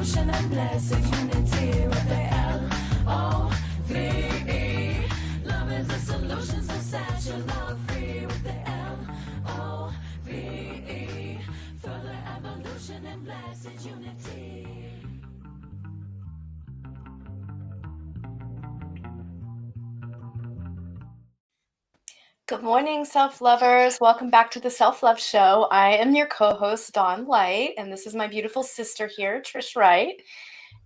evolution and blessed unity with the L-O-V-E. Love is the solution, so set your love free with the L-O-V-E. Further evolution and blessed unity. Good morning, self-lovers. Welcome back to the Self-Love Show. I am your co-host, Dawn Light, and this is my beautiful sister here, Trish Wright.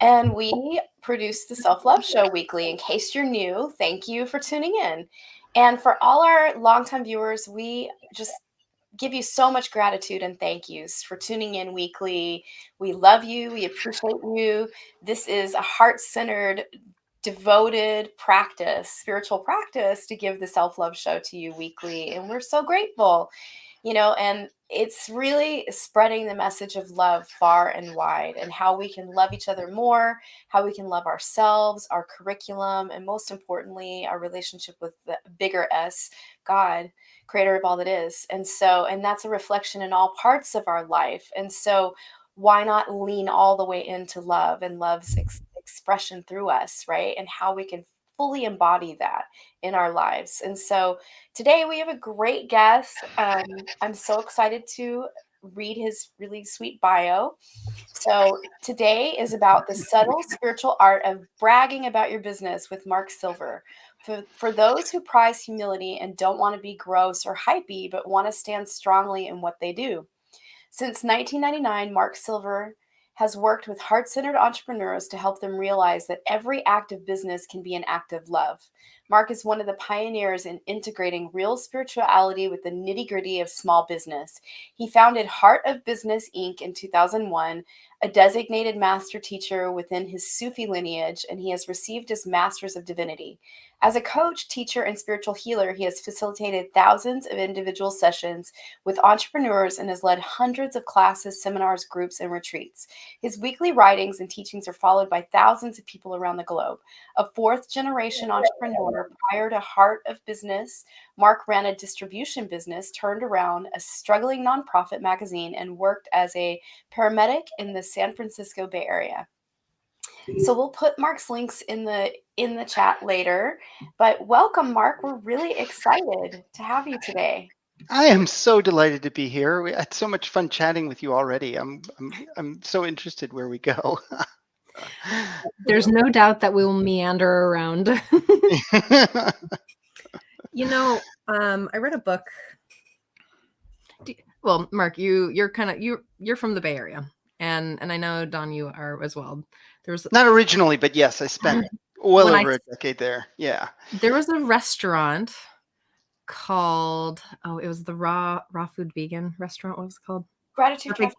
And we produce the Self-Love Show weekly. In case you're new, thank you for tuning in. And for all our longtime viewers, we just give you so much gratitude and thank yous for tuning in weekly. We love you. We appreciate you. This is a heart-centered, devoted practice, spiritual practice, to give the Self-Love Show to you weekly. And we're so grateful, and it's really spreading the message of love far and wide, and how we can love each other more, how we can love ourselves, our curriculum, and most importantly, our relationship with the bigger S, God, creator of all that is. And that's a reflection in all parts of our life. And so why not lean all the way into love and love's expression through us, right? And how we can fully embody that in our lives. And so today we have a great guest. I'm so excited to read his really sweet bio. So today is about the subtle spiritual art of bragging about your business with Mark Silver. For those who prize humility and don't want to be gross or hypey, but want to stand strongly in what they do. Since 1999, Mark Silver has worked with heart-centered entrepreneurs to help them realize that every act of business can be an act of love. Mark is one of the pioneers in integrating real spirituality with the nitty-gritty of small business. He founded Heart of Business, Inc. in 2001, a designated master teacher within his Sufi lineage, and he has received his Masters of Divinity. As a coach, teacher, and spiritual healer, he has facilitated thousands of individual sessions with entrepreneurs and has led hundreds of classes, seminars, groups, and retreats. His weekly writings and teachings are followed by thousands of people around the globe. A fourth-generation entrepreneur, prior to Heart of Business, Mark ran a distribution business, turned around a struggling nonprofit magazine, and worked as a paramedic in the San Francisco Bay Area. So we'll put Mark's links in the chat later. But welcome, Mark. We're really excited to have you today. I am so delighted to be here. We had so much fun chatting with you already. I'm so interested where we go. There's no doubt that we will meander around. I read a book. Well, Mark, you're from the Bay Area, and I know, Don, you are as well. There's not originally, but yes, I spent well over a decade there. Yeah. There was a restaurant called, it was the raw food vegan restaurant. What was it called? Gratitude Cafe.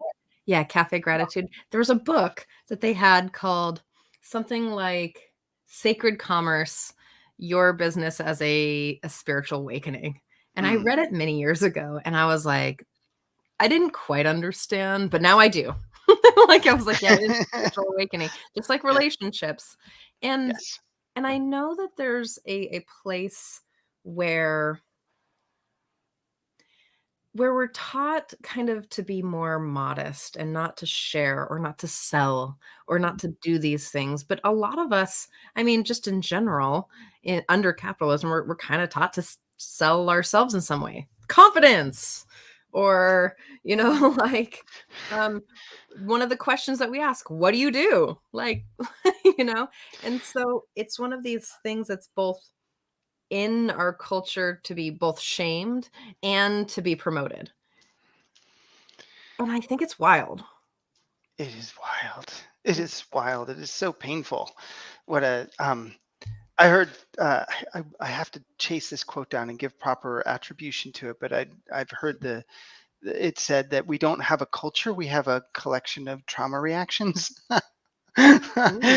Yeah, Cafe Gratitude. There was a book that they had called something like Sacred Commerce, Your Business as a Spiritual Awakening. And I read it many years ago, and I was like, I didn't quite understand, but now I do. I was like, yeah, it is spiritual awakening, just like relationships. And yes. And I know that there's a place where we're taught kind of to be more modest and not to share or not to sell or not to do these things. But a lot of us, just in general, under capitalism, we're kind of taught to sell ourselves in some way. Confidence, or, one of the questions that we ask, what do you do? And so it's one of these things that's both in our culture to be both shamed and to be promoted. And I think it's wild. It is wild. It is wild. It is so painful. I heard, I have to chase this quote down and give proper attribution to it, but I've heard it said that we don't have a culture, we have a collection of trauma reactions. And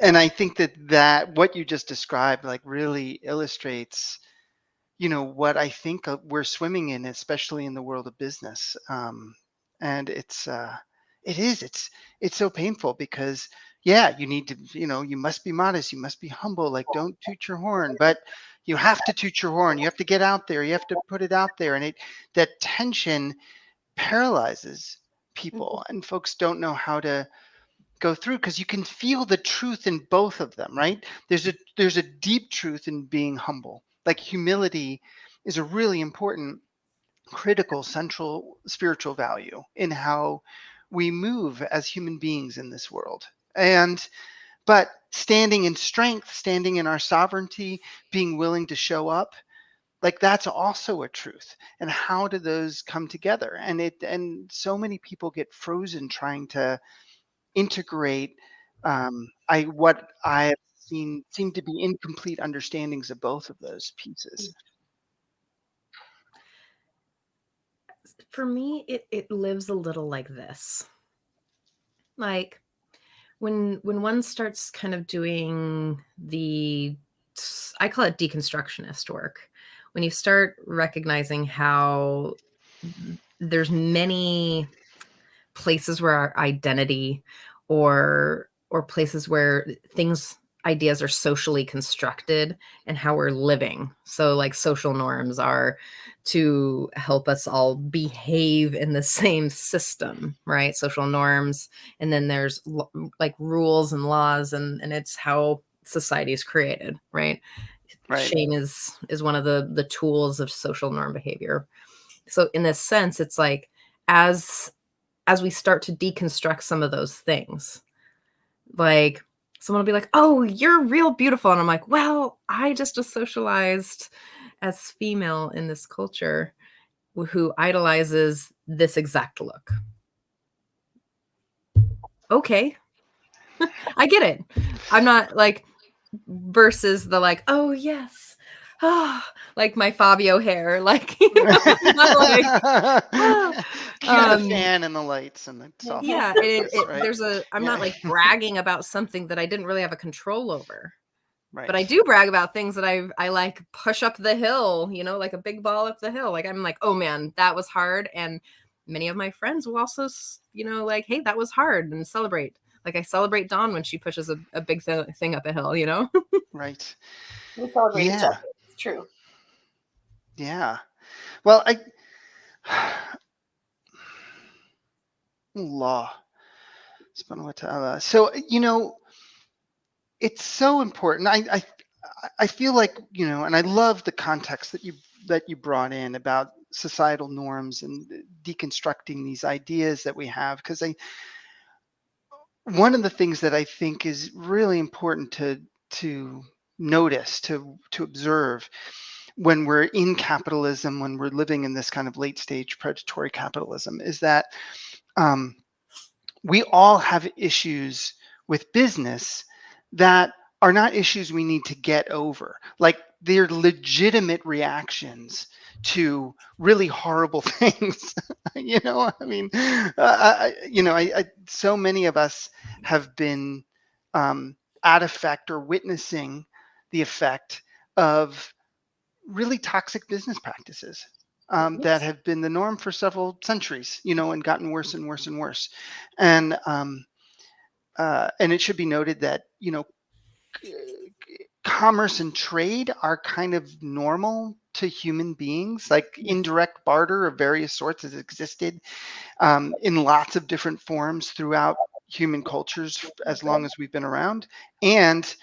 I think that what you just described really illustrates, what I think we're swimming in, especially in the world of business. And it's so painful because, yeah, you need to, you must be modest, you must be humble, don't toot your horn, but you have to toot your horn, you have to get out there, you have to put it out there. And that tension paralyzes people, and folks don't know how to go through, because you can feel the truth in both of them, right? There's a deep truth in being humble. Like humility is a really important, critical, central spiritual value in how we move as human beings in this world. And but standing in strength, standing in our sovereignty, being willing to show up, like that's also a truth. And how do those come together? And so many people get frozen trying to integrate I what I have seen seem to be incomplete understandings of both of those pieces. For me, it lives a little like this. Like when one starts kind of doing I call it deconstructionist work, when you start recognizing how there's many places where our identity or places where ideas are socially constructed and how we're living. So like social norms are to help us all behave in the same system, right? Social norms. And then there's like rules and laws, and it's how society is created, right? Right. Shame is one of the tools of social norm behavior. So in this sense, it's like as we start to deconstruct some of those things, like someone will be like, "Oh, you're real beautiful." And I'm like, "Well, I just was socialized as female in this culture who idolizes this exact look." Okay. I get it. I'm not like versus the like, "Oh, yes. Oh, like my Fabio hair." Like, not like, "Oh." Cue the fan and the lights and the soft Yeah, focus, right? I'm not Yeah. like bragging about something that I didn't really have a control over. But I Right. do brag about things that I like push up the hill, like a big ball up the hill. Like I'm like, "Oh man, that was hard." And many of my friends will also, like, "Hey, that was hard," and celebrate. Like I celebrate Dawn when she pushes a big thing up a hill. Right. We celebrate each Yeah. other. It's true. Yeah. Well, law. So, it's so important. I feel like, and I love the context that you brought in about societal norms and deconstructing these ideas that we have, because one of the things that I think is really important to notice, to observe when we're in capitalism, when we're living in this kind of late stage predatory capitalism, is that um, we all have issues with business that are not issues we need to get over. Like they're legitimate reactions to really horrible things. I mean, so many of us have been at effect or witnessing the effect of really toxic business practices that have been the norm for several centuries, and gotten worse and worse and worse. And it should be noted that, commerce and trade are kind of normal to human beings. Like indirect barter of various sorts has existed in lots of different forms throughout human cultures as long as we've been around. And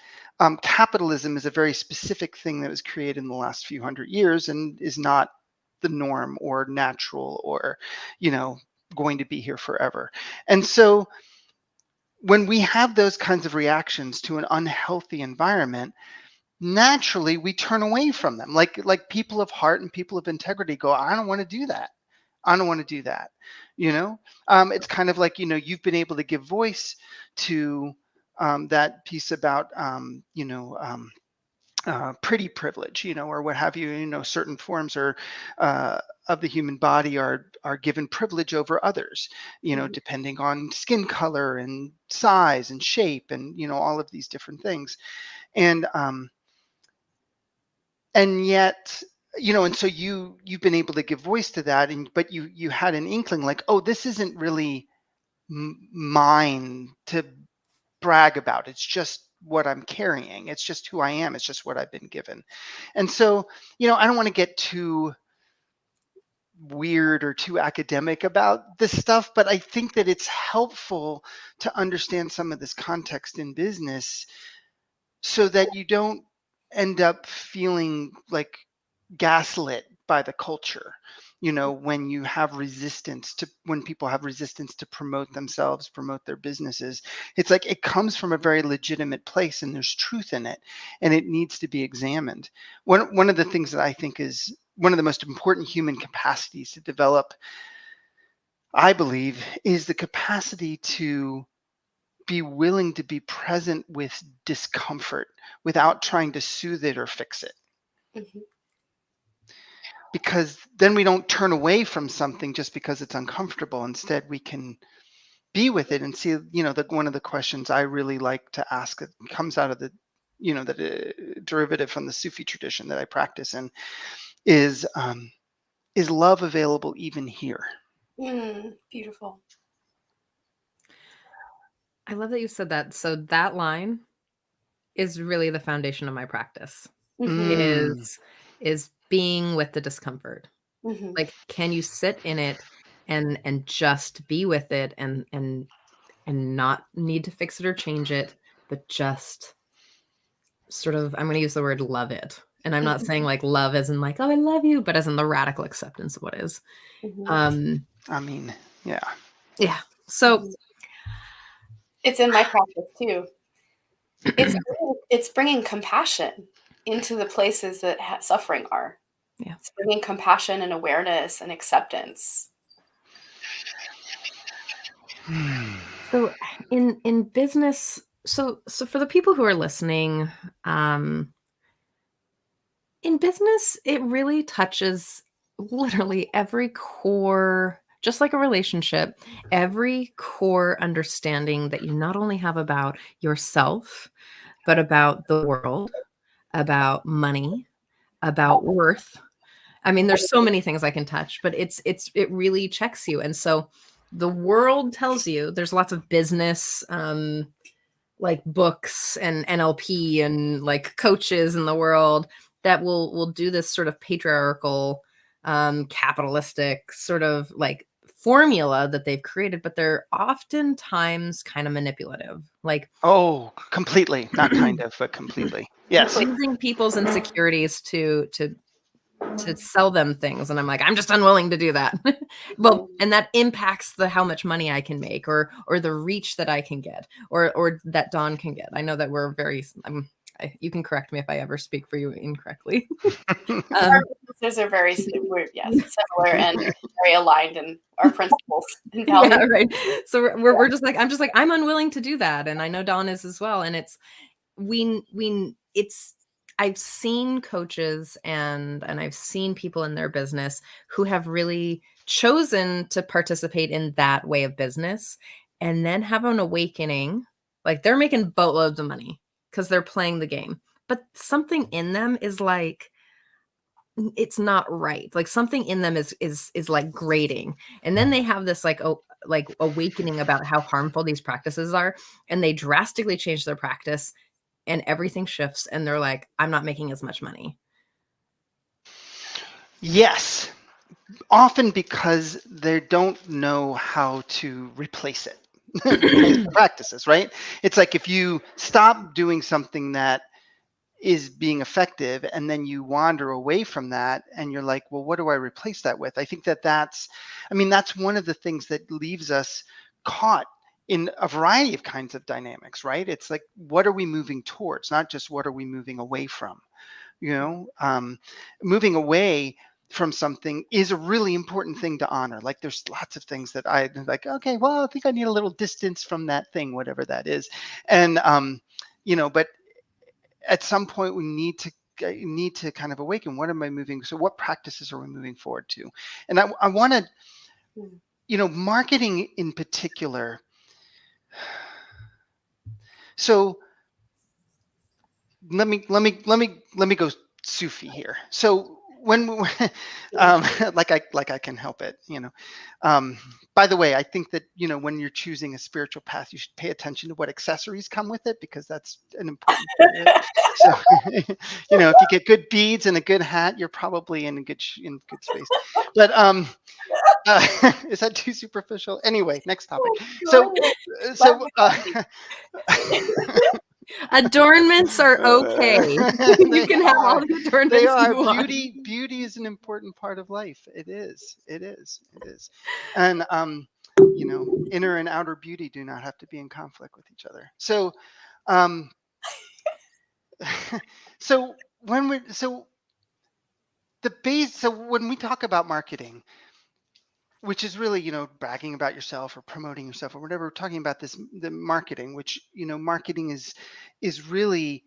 capitalism is a very specific thing that was created in the last few hundred years and is not the norm or natural or, going to be here forever. And so when we have those kinds of reactions to an unhealthy environment, naturally we turn away from them. Like people of heart and people of integrity go, I don't want to do that. I don't want to do that. It's kind of like, you've been able to give voice to that piece about, pretty privilege, or what have you. Certain forms of the human body are given privilege over others, depending on skin color and size and shape and all of these different things. And yet, and so you've been able to give voice to that, but you had an inkling like, oh, this isn't really mine to brag about. It's just what I'm carrying. It's just who I am. It's just what I've been given. And so, I don't want to get too weird or too academic about this stuff, but I think that it's helpful to understand some of this context in business so that you don't end up feeling like gaslit by the culture. When you have resistance to when people have resistance to promote themselves, promote their businesses, it's like it comes from a very legitimate place and there's truth in it and it needs to be examined. One of the things that I think is one of the most important human capacities to develop, I believe, is the capacity to be willing to be present with discomfort without trying to soothe it or fix it. Mhm. Because then we don't turn away from something just because it's uncomfortable. Instead, we can be with it and see, one of the questions I really like to ask that comes out of the derivative from the Sufi tradition that I practice in is love available even here? Beautiful. I love that you said that. So that line is really the foundation of my practice. Mhm. Is being with the discomfort. Mhm. Like, can you sit in it and just be with it and not need to fix it or change it, but just sort of, I'm going to use the word love it. And I'm not Mhm. saying like love as in like, oh, I love you, but as in the radical acceptance of what is. Mhm. I mean, yeah. Yeah. So It's in my practice too. It's bringing compassion into the places that suffering are. yeah. It's bringing compassion and awareness and acceptance. So in business, so for the people who are listening, in business, it really touches literally every core, just like a relationship, every core understanding that you not only have about yourself, but about the world, about money, about worth. I mean, there's so many things I can touch, but it really checks you. And so the world tells you there's lots of business like books and NLP and like coaches in the world that will do this sort of patriarchal capitalistic sort of like formula that they've created, but they're oftentimes kind of manipulative. Like Oh, completely. Not kind of, but completely. Yes. using people's insecurities to sell them things, and I'm like, I'm just unwilling to do that. Well, and that impacts the how much money I can make or the reach that I can get or that Dawn can get. I know that we're very you can correct me if I ever speak for you incorrectly. Our businesses are very similar and very aligned in our principles and values. Yeah, right. So we're just like, I'm just like, I'm unwilling to do that, and I know Dawn is as well. And it's it's I've seen coaches and I've seen people in their business who have really chosen to participate in that way of business and then have an awakening. Like they're making boatloads of money because they're playing the game. But something in them is like, it's not right. Like something in them is like grating. And then they have this like awakening about how harmful these practices are, and they drastically change their practice and everything shifts and they're like, I'm not making as much money. Yes. Often because they don't know how to replace it. Replace the practices, right? It's like if you stop doing something that is being effective and then you wander away from that and you're like, well, what do I replace that with? I think that's one of the things that leaves us caught in a variety of kinds of dynamics, right? It's like, what are we moving towards? Not just what are we moving away from? Moving away from something is a really important thing to honor. Like there's lots of things that I like, okay, well, I think I need a little distance from that thing, whatever that is. And, but at some point we need to kind of awaken. What am I moving? So what practices are we moving forward to? And I want to, marketing in particular. So let me go Sufi here. So when like I can help it, by the way, I think that when you're choosing a spiritual path, you should pay attention to what accessories come with it, because that's an important part of it. So if you get good beads and a good hat, you're probably in good space. But is that too superficial? Anyway, next topic. So so Adornments are okay. You they can have all are. the They adornments are. you want. Beauty is an important part of life. It is. It is. It is. And inner and outer beauty do not have to be in conflict with each other. So um so when we talk about marketing, which is really bragging about yourself or promoting yourself or whatever, we're talking about the marketing, which marketing is really,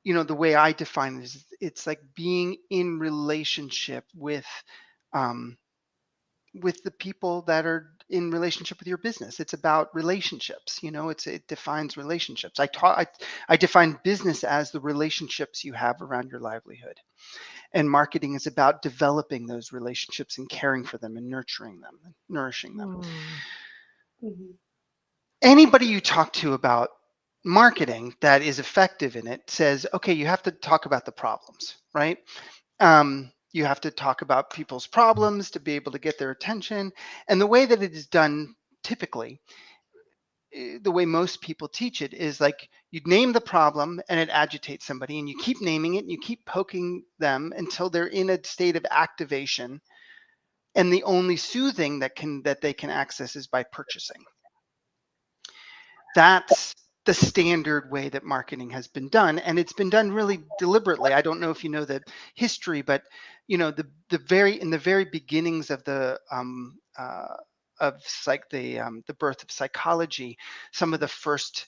the way I define it is, it's like being in relationship um, with the people that are in relationship with your business. It's about relationships. It defines relationships. I define business as the relationships you have around your livelihood, and marketing is about developing those relationships and caring for them and nurturing them and nourishing them. Mhm. Anybody you talk to about marketing that is effective in it says, okay, you have to talk about the problems, right? You have to talk about people's problems to be able to get their attention. And the way that it is done typically, the way most people teach it, is like you name the problem and it agitates somebody, and you keep naming it and you keep poking them until they're in a state of activation. And the only soothing that they can access is by purchasing. That's the standard way that marketing has been done, and it's been done really deliberately. I don't know if you know the history, but in the very beginnings of the birth of psychology, some of the first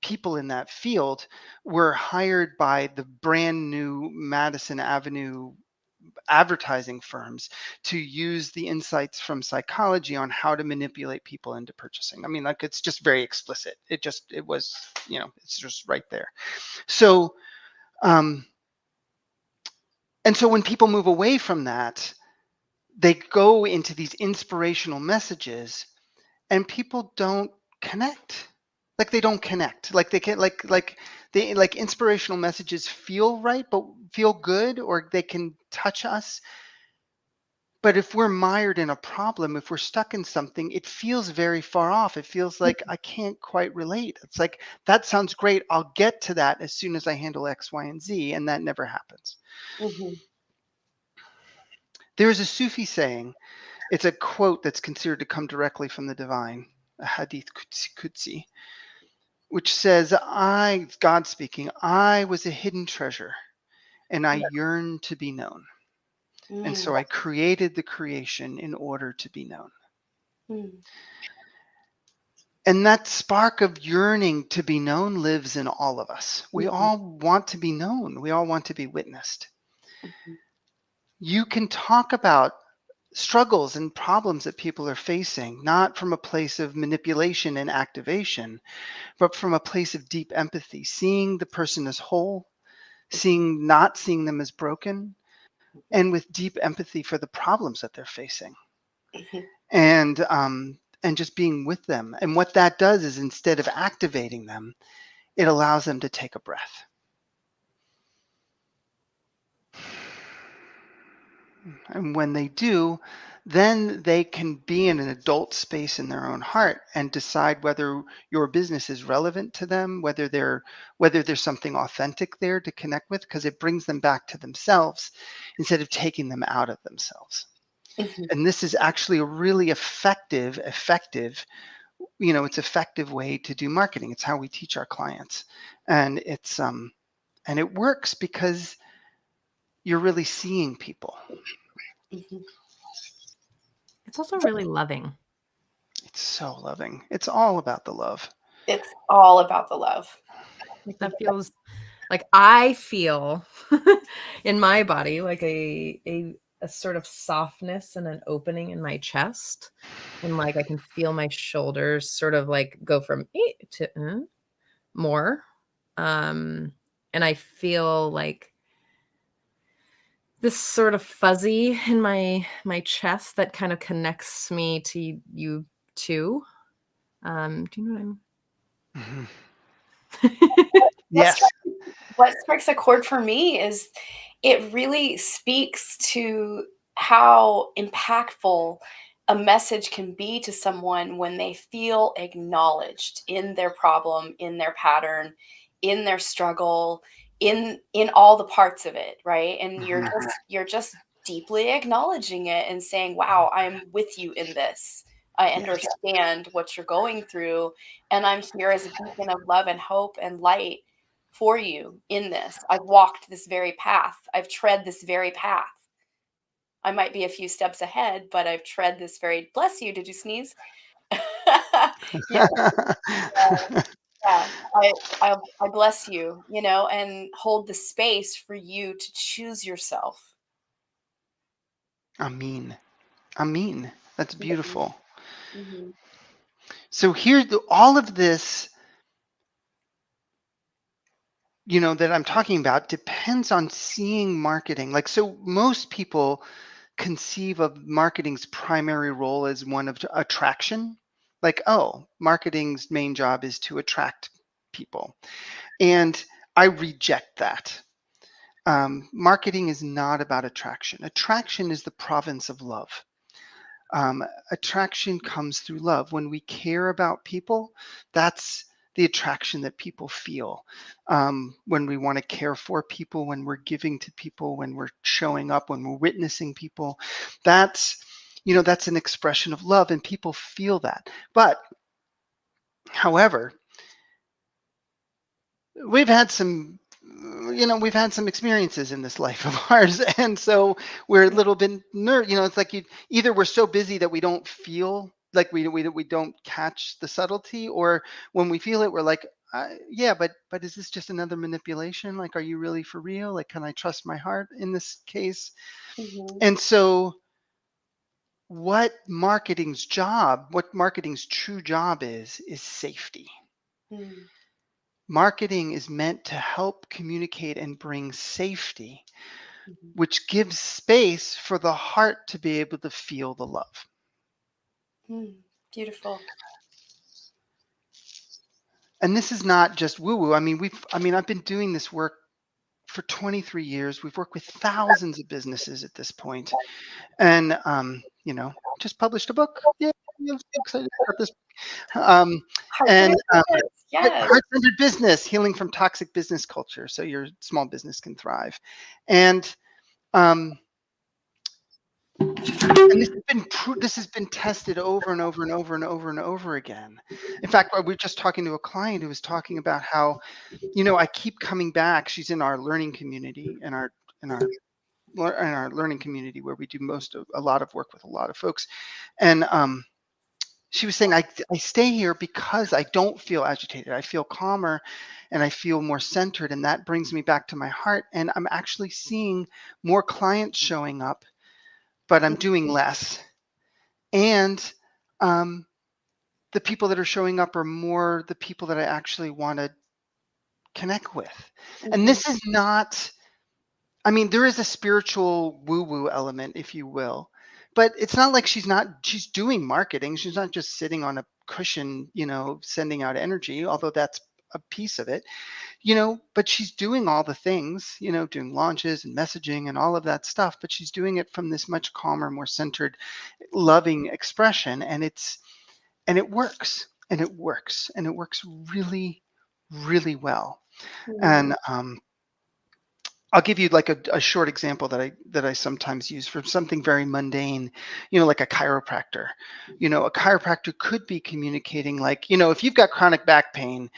people in that field were hired by the brand new Madison Avenue advertising firms to use the insights from psychology on how to manipulate people into purchasing. I mean, like, it's just very explicit. It was, it's just right there. So, and so when people move away from that, they go into these inspirational messages, and people don't connect. Like, they don't connect. Like, they can like inspirational messages feel right, but feel good, or they can touch us. But if we're mired in a problem, if we're stuck in something, it feels very far off. It feels like I can't quite relate. It's like, that sounds great. I'll get to that as soon as I handle X, Y, and Z. And that never happens. Mhm. There is a Sufi saying, it's a quote that's considered to come directly from the divine, a hadith Qudsi, which says, God speaking, I was a hidden treasure and I yearned to be known. And so I created the creation in order to be known. Mm. And that spark of yearning to be known lives in all of us. We all want to be known. We all want to be witnessed. You can talk about struggles and problems that people are facing, not from a place of manipulation and activation, but from a place of deep empathy, seeing the person as whole, not seeing them as broken, and with deep empathy for the problems that they're facing. And just being with them. And what that does is, instead of activating them, it allows them to take a breath. And when they do, then they can be in an adult space in their own heart and decide whether your business is relevant to them, whether there's something authentic there to connect with, because it brings them back to themselves instead of taking them out of themselves. And this is actually a really effective, it's effective way to do marketing. It's how we teach our clients. And and it works because you're really seeing people. It's also really loving. It's so loving. It's all about the love. It's all about the love. Like, that feels like, I feel in my body like a sort of softness and an opening in my chest, and like I can feel my shoulders sort of like go from to more, and I feel like this sort of fuzzy in my chest that kind of connects me to you too. Do you know what I'm? Mhm. What Yes. strikes a chord for me is it really speaks to how impactful a message can be to someone when they feel acknowledged in their problem, in their pattern, in their struggle, in all the parts of it, right? And Mhm. you're just deeply acknowledging it and saying, "Wow, I'm with you in this. I Yes. understand what you're going through, and I'm here as a beacon of love and hope and light for you in this. I've walked this very path. I've tread this very path. I might be a few steps ahead, but I've tread this very bless you. Did you sneeze? Yeah, yeah. I bless you, and hold the space for you to choose yourself. Amin. Amin. That's Mhm, beautiful. mhm, So here, all of this, that I'm talking about depends on seeing marketing. Like, so most people conceive of marketing's primary role as one of attraction. Like, oh, marketing's main job is to attract people. And I reject that. Marketing is not about attraction. Attraction is the province of love. Attraction comes through love. When we care about people, that's the attraction that people feel. When we want to care for people, when we're giving to people, when we're showing up, when we're witnessing people, that's that's an expression of love, and people feel that. But however, we've had some we've had some experiences in this life of ours, and so we're a little bit it's like either we're so busy that we don't feel like we don't catch the subtlety, or when we feel it we're like, yeah, but is this just another manipulation? Like, are you really for real? Like, can I trust my heart in this case? mhm, And so what marketing's true job is safety. mhm, Marketing is meant to help communicate and bring safety, mhm, which gives space for the heart to be able to feel the love. mhm. Beautiful. And this is not just woo woo. I've been doing this work for 23 years. We've worked with thousands of businesses at this point, and just published a book. Yeah, I'm so excited about this. Um, and Heart-centered business. Yes. heart-centered business, healing from toxic business culture, so your small business can thrive. And um, And this has been tested over and over and over and over and over again. In fact, we were just talking to a client who was talking about how, I keep coming back. She's in our learning community, in our learning community where we do a lot of work with a lot of folks. And she was saying, I stay here because I don't feel agitated. I feel calmer and I feel more centered. And that brings me back to my heart. And I'm actually seeing more clients showing up, but I'm doing less. And um, the people that are showing up are more the people that I actually want to connect with. And Mhm, this is not, there is a spiritual woo woo element, if you will, but it's not like she's doing marketing. She's not just sitting on a cushion, sending out energy, although that's a piece of it, but she's doing all the things, doing launches and messaging and all of that stuff, but she's doing it from this much calmer, more centered, loving expression. And it works, and it works, and it works really, really well. mhm, And I'll give you like a short example that I sometimes use for something very mundane, like a chiropractor. A chiropractor could be communicating like, if you've got chronic back pain,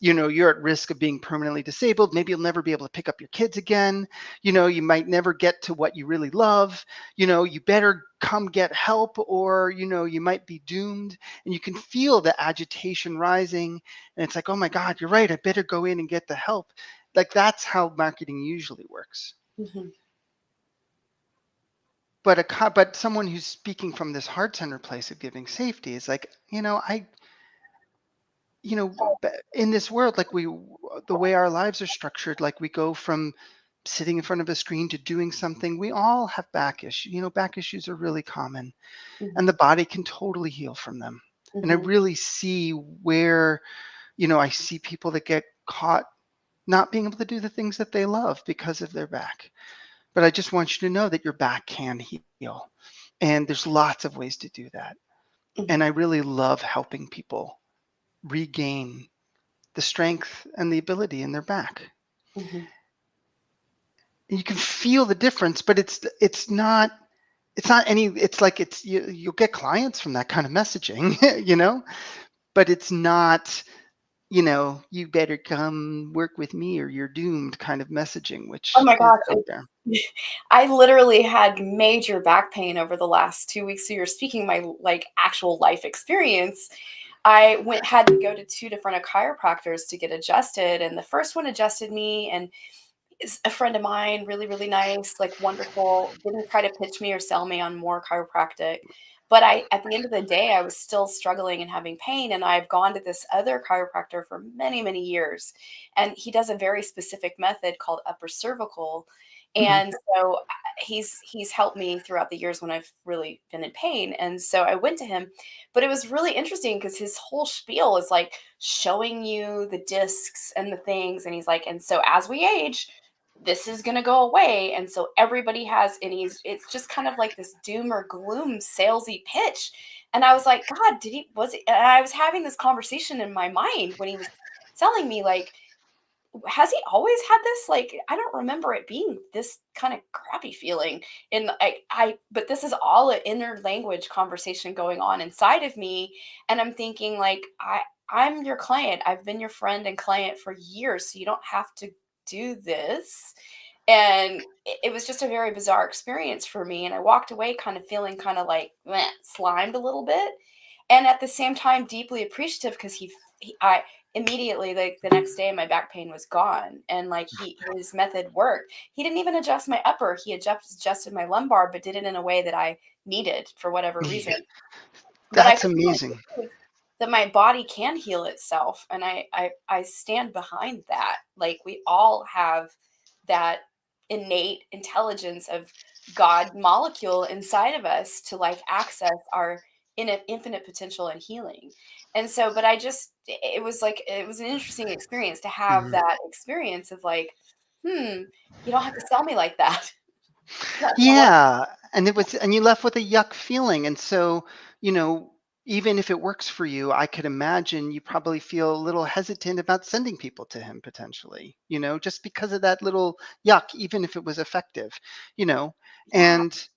you're at risk of being permanently disabled. Maybe you'll never be able to pick up your kids again. You might never get to what you really love. You better come get help, or, you might be doomed. And you can feel the agitation rising. And it's like, oh my God, you're right. I better go in and get the help. Like, that's how marketing usually works. mhm, But someone who's speaking from this heart center place of giving safety is like, in this world, like the way our lives are structured, like we go from sitting in front of a screen to doing something. We all have back issues. Back issues are really common, and the body can totally heal from them. And I really see where, I see people that get caught not being able to do the things that they love because of their back. But I just want you to know that your back can heal. And there's lots of ways to do that. And I really love helping people regain the strength and the ability in their back. Mhm. And you can feel the difference, but it's not any, it's like you'll get clients from that kind of messaging, but it's not, you better come work with me or you're doomed kind of messaging, which Oh my is gosh, out there. I literally had major back pain over the last 2 weeks. So you're speaking my like actual life experience. I had to go to 2 different chiropractors to get adjusted, and the first one adjusted me, and is a friend of mine, really, really nice, like wonderful, didn't try to pitch me or sell me on more chiropractic. But at the end of the day, I was still struggling and having pain. And I've gone to this other chiropractor for many, many years. And he does a very specific method called upper cervical. Mhm. And so he's helped me throughout the years when I've really been in pain. And so I went to him, but it was really interesting because his whole spiel is like showing you the discs and the things. And he's like, and so as we age, this is going to go away. And so everybody has, and it's just kind of like this doom or gloom salesy pitch. And I was like, God, and I was having this conversation in my mind when he was telling me, like, has he always had this? Like, I don't remember it being this kind of crappy feeling. And but this is all an inner language conversation going on inside of me. And I'm thinking, like, I'm your client. I've been your friend and client for years. So you don't have to do this. And it was just a very bizarre experience for me. And I walked away kind of feeling kind of like meh, slimed a little bit. And at the same time, deeply appreciative because I immediately, like the next day, my back pain was gone. And like his method worked. He didn't even adjust my upper, he adjusted my lumbar, but did it in a way that I needed for whatever reason. Yeah, But I that's firmly amazing. believe that my body can heal itself. And I stand behind that. Like we all have that innate intelligence of God molecule inside of us to like access our infinite potential and healing. And so, but it was an interesting experience to have Mhm. that experience of like, you don't have to sell me like that. It's not gonna work. Yeah, and you left with a yuck feeling, and so, you know, even if it works for you, I could imagine you probably feel a little hesitant about sending people to him potentially, just because of that little yuck, even if it was effective, you know, Yeah. and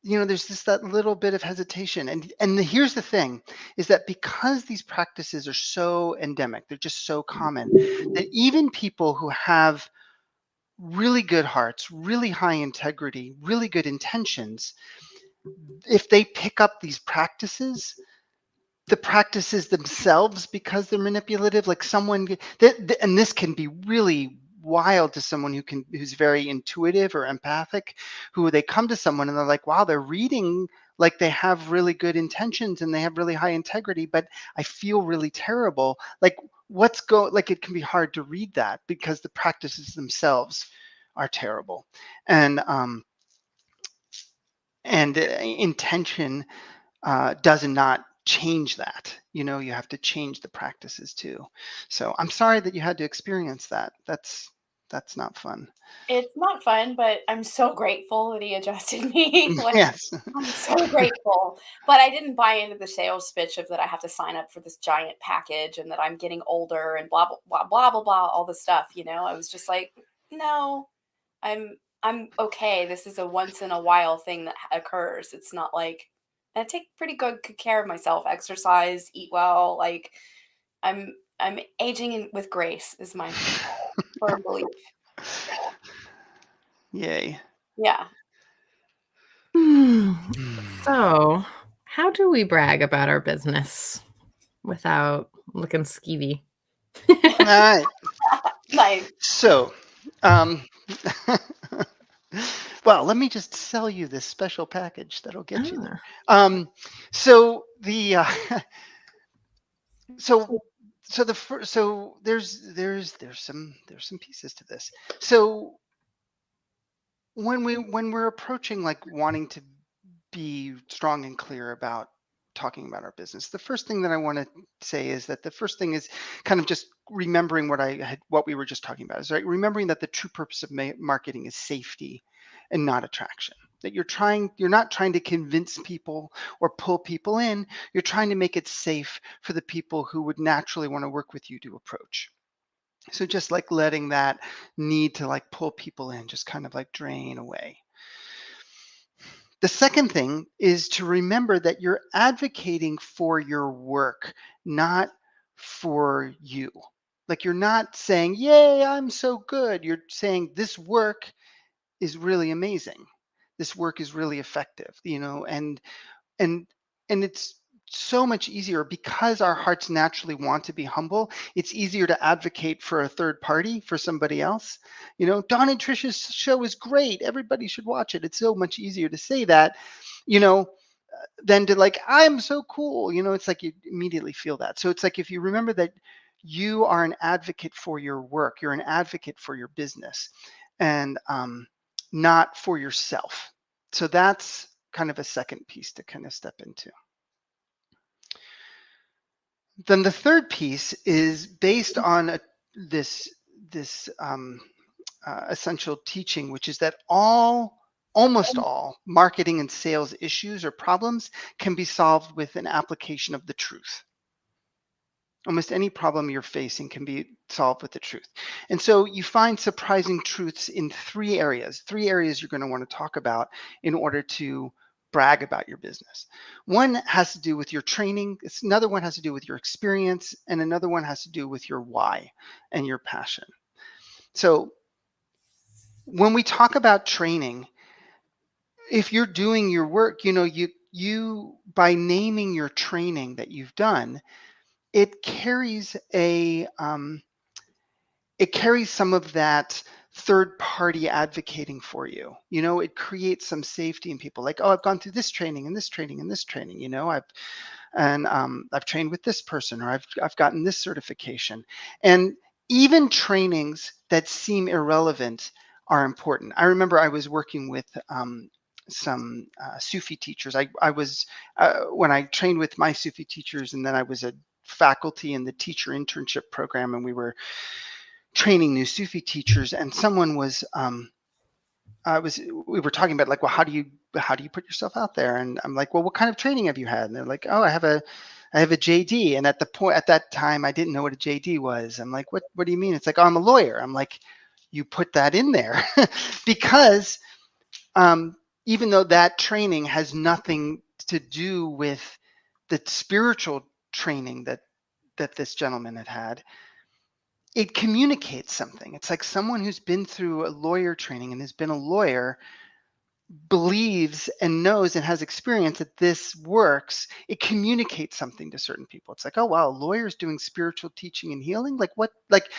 there's just that little bit of hesitation, here's the thing, is that because these practices are so endemic, they're just so common, that even people who have really good hearts, really high integrity, really good intentions, if they pick up these practices, the practices themselves, because they're manipulative, like and this can be really wild to someone who's very intuitive or empathic, who they come to someone and they're like, wow, they're reading like they have really good intentions and they have really high integrity, but I feel really terrible. Like like it can be hard to read that because the practices themselves are terrible. And intention does not change that. You have to change the practices too. So I'm sorry that you had to experience that. That's not fun. It's not fun, but I'm so grateful that he adjusted me. Like, Yes. I'm so grateful. But I didn't buy into the sales pitch of that I have to sign up for this giant package and that I'm getting older and blah blah blah blah blah blah all the stuff, I was just like, no, I'm okay. This is a once in a while thing that occurs. It's not like I take pretty good care of myself, exercise, eat well. Like I'm I'm aging with grace is my firm belief. Yay. Yeah. Hmm. Hmm. So, how do we brag about our business without looking skeevy? All right. Nice. So, um, well, let me just sell you this special package that'll get you there. Ah, So the so so so there's some pieces to this. So when we're approaching like wanting to be strong and clear about talking about our business, the first thing that I want to say is that the first thing is kind of just remembering what we were just talking about, is right, remembering that the true purpose of marketing is safety and not attraction. That you're not trying to convince people or pull people in. You're trying to make it safe for the people who would naturally want to work with you to approach. So just like letting that need to like pull people in just kind of like drain away. The second thing is to remember that you're advocating for your work, not for you. Like you're not saying, "Yay, I'm so good." You're saying this work is really amazing. This work is really effective, and and it's so much easier because our hearts naturally want to be humble. It's easier to advocate for a third party, for somebody else. Don and Trisha's show is great, everybody should watch it. It's so much easier to say that, you know than to like, I'm so cool. It's like you immediately feel that. So it's like, if you remember that you are an advocate for your work, you're an advocate for your business, and not for yourself. So that's kind of a second piece to kind of step into. Then the third piece is based on this essential teaching, which is that almost all marketing and sales issues or problems can be solved with an application of the truth. Almost any problem you're facing can be solved with the truth. And so you find surprising truths in three areas you're going to want to talk about in order to brag about your business. One has to do with your training, another one has to do with your experience, and another one has to do with your why and your passion. So when we talk about training, if you're doing your work, you by naming your training that you've done, it carries some of that third party advocating for you. It creates some safety in people, like, oh, I've gone through this training and this training and this training. I've trained with this person, or I've gotten this certification. And even trainings that seem irrelevant are important. I remember I was working with some Sufi teachers. I was when I trained with my Sufi teachers, and then I was a faculty in the teacher internship program, and we were training new Sufi teachers. And someone was we were talking about, like, well, how do you put yourself out there? And I'm like, well, what kind of training have you had? And they're like, oh, I have a JD. And at that time, I didn't know what a JD was. I'm like, what do you mean? It's like, oh, I'm a lawyer. I'm like, you put that in there because even though that training has nothing to do with the spiritual training that this gentleman had, it communicates something. It's like someone who's been through a lawyer training and has been a lawyer believes and knows and has experience that this works. It communicates something to certain people. It's like, oh wow, lawyers doing spiritual teaching and healing, like what, like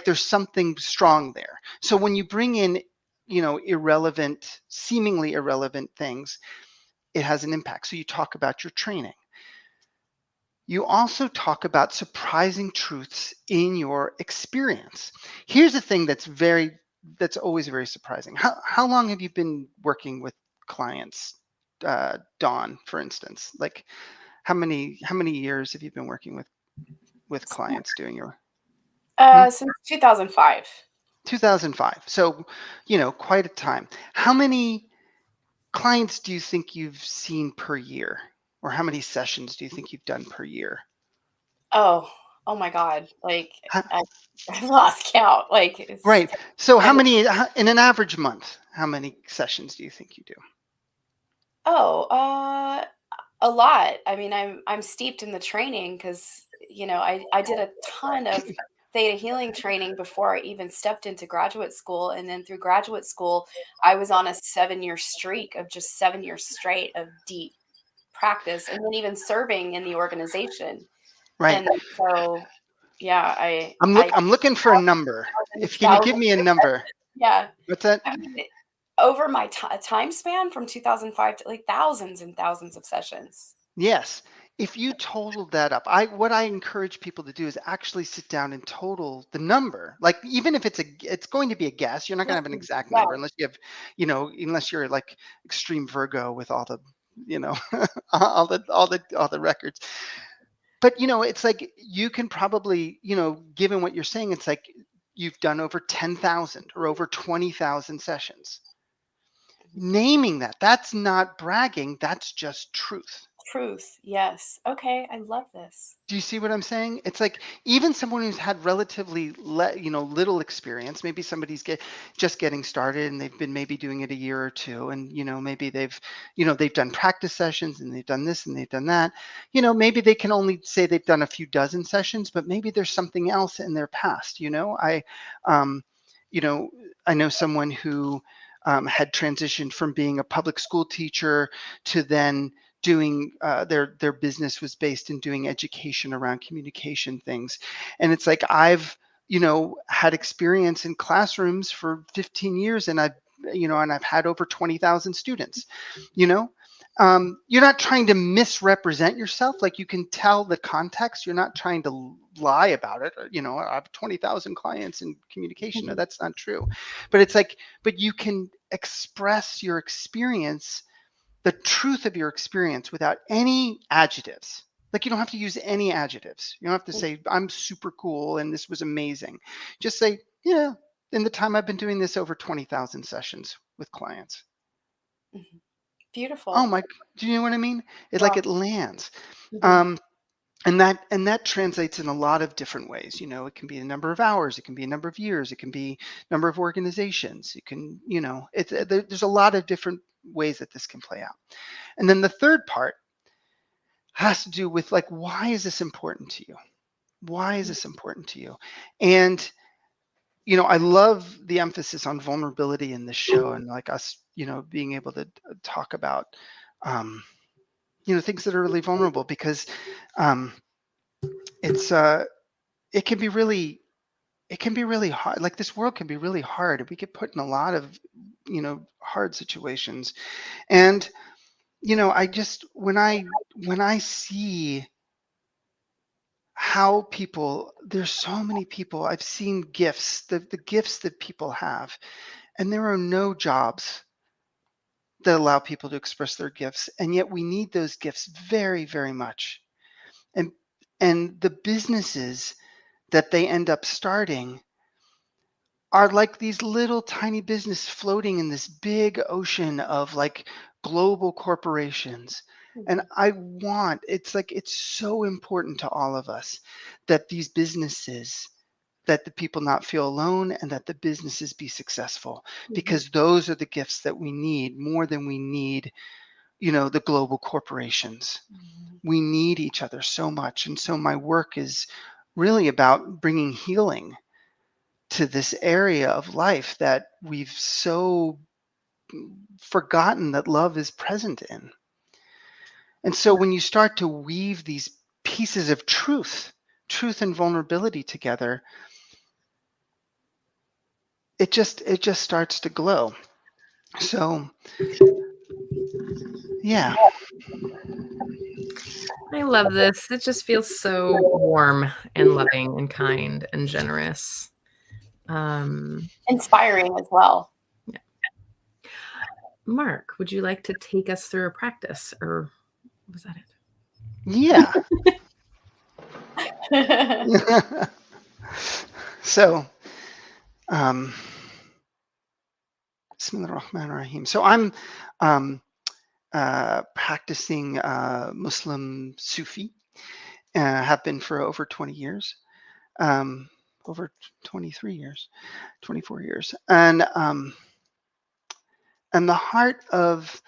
there's something strong there. So when you bring in seemingly irrelevant things, it has an impact. So you talk about your training. You also talk about surprising truths in your experience. Here's the thing that's always very surprising. How long have you been working with clients, Dawn, for instance? Like, how many years have you been working with clients doing your? Since 2005. 2005. So, quite a time. How many clients do you think you've seen per year? Or how many sessions do you think you've done per year? Oh my God. Like, How, I've lost count. Like, it's right. So how many in an average month? How many sessions do you think you do? a lot. I mean, I'm steeped in the training because I did a ton of theta healing training before I even stepped into graduate school, and then through graduate school, I was on a 7-year streak of just 7 years straight of deep practice, and then even serving in the organization. Right. And so, yeah, I'm looking for a number. Can you give me a number? Yeah. What's that? I mean, over my time span from 2005 to like thousands and thousands of sessions. Yes. if you totaled that up, what I encourage people to do is actually sit down and total the number. Like even if it's going to be a guess, you're not going to have an exact Yeah. number unless you have, unless you're like extreme Virgo with all the, all the records. But it's like you can probably, given what you're saying, it's like you've done over 10,000 or over 20,000 sessions. Naming that's not bragging, that's just truth. Truth. Yes. Okay. I love this. Do you see what I'm saying? It's like even someone who's had relatively little experience, maybe somebody's just getting started and they've been maybe doing it a year or two, and maybe they've done practice sessions and they've done this and they've done that. Maybe they can only say they've done a few dozen sessions, but maybe there's something else in their past. Um, I know someone who had transitioned from being a public school teacher to then doing their business was based in doing education around communication things. And it's like I've had experience in classrooms for 15 years, and I've had over 20,000 students. You're not trying to misrepresent yourself. Like you can tell the context. You're not trying to lie about it. I have 20,000 clients in communication. No, that's not true. But it's like, but you can express your experience, the truth of your experience, without any adjectives. Like you don't have to use any adjectives. You don't have to say, I'm super cool and this was amazing. Just say, yeah, in the time I've been doing this, over 20,000 sessions with clients. Beautiful. Oh my, do you know what I mean? It's like it lands. Mhm. And that translates in a lot of different ways. It can be a number of hours, it can be a number of years, it can be number of organizations. It can, there's a lot of different ways that this can play out. And then the third part has to do with like, why is this important to you? Why is this important to you? And, I love the emphasis on vulnerability in this show, and like us, being able to talk about, things that are really vulnerable, because it's, it can be really, hard. Like this world can be really hard. We get put in a lot of, hard situations. And, I just, when I see how there's so many people, I've seen gifts, the gifts that people have, and there are no jobs that allow people to express their gifts. And yet we need those gifts very, very much. And, the businesses that they end up starting are like these little tiny business floating in this big ocean of like global corporations. And it's like, it's so important to all of us that these businesses, that the people not feel alone, and that the businesses be successful, because those are the gifts that we need more than we need, the global corporations. We need each other so much. And so my work is really about bringing healing to this area of life that we've so forgotten that love is present in. And so when you start to weave these pieces of truth and vulnerability together, it just starts to glow. So yeah. I love this. It just feels so warm and loving and kind and generous. Inspiring as well. Mark, would you like to take us through a practice, or was that it? Yeah. So, Bismillahirrahmanirrahim. So I'm practicing Muslim Sufi. Have been for over 20 years, over 23 years, 24 years. And the heart of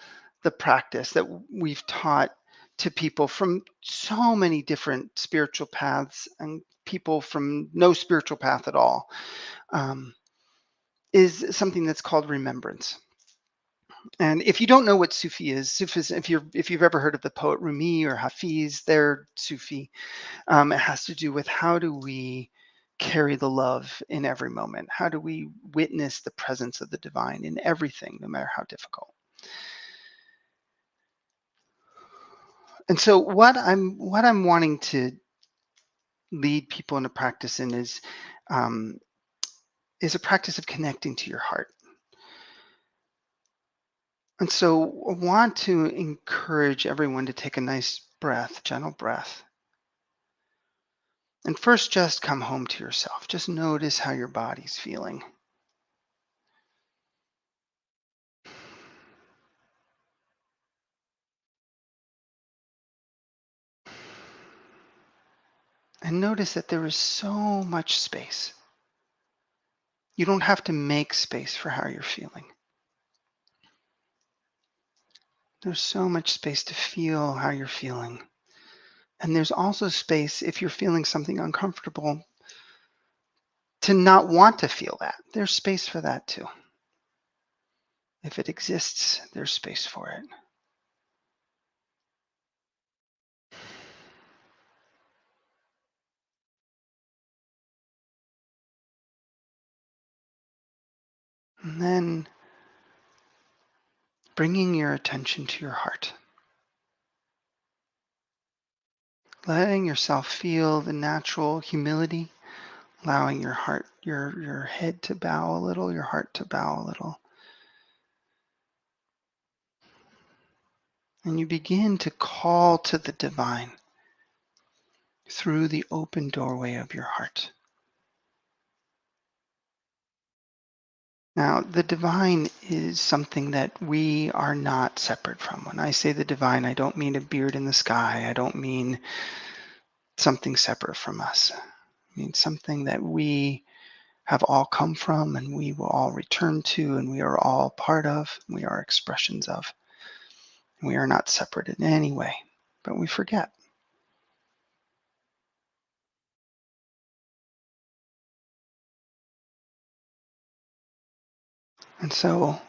the practice that we've taught to people from so many different spiritual paths, and people from no spiritual path at all, is something that's called remembrance. And if you don't know what Sufis, if you've ever heard of the poet Rumi or Hafiz, they're Sufi. It has to do with, how do we carry the love in every moment? How do we witness the presence of the divine in everything, no matter how difficult? And so what I'm wanting to lead people into practice in um, is a practice of connecting to your heart. And so I want to encourage everyone to take a nice breath, gentle breath. And first, just come home to yourself. Just notice how your body's feeling. And notice that there is so much space. You don't have to make space for how you're feeling. There's so much space to feel how you're feeling. And there's also space, if you're feeling something uncomfortable, to not want to feel that. There's space for that too. If it exists, there's space for it. And then bringing your attention to your heart. Letting yourself feel the natural humility, allowing your heart, your head to bow a little, your heart to bow a little. And you begin to call to the divine through the open doorway of your heart. Now, the divine is something that we are not separate from. When I say the divine, I don't mean a beard in the sky. I don't mean something separate from us. I mean something that we have all come from and we will all return to and we are all part of, we are expressions of. We are not separate in any way, but we forget. And so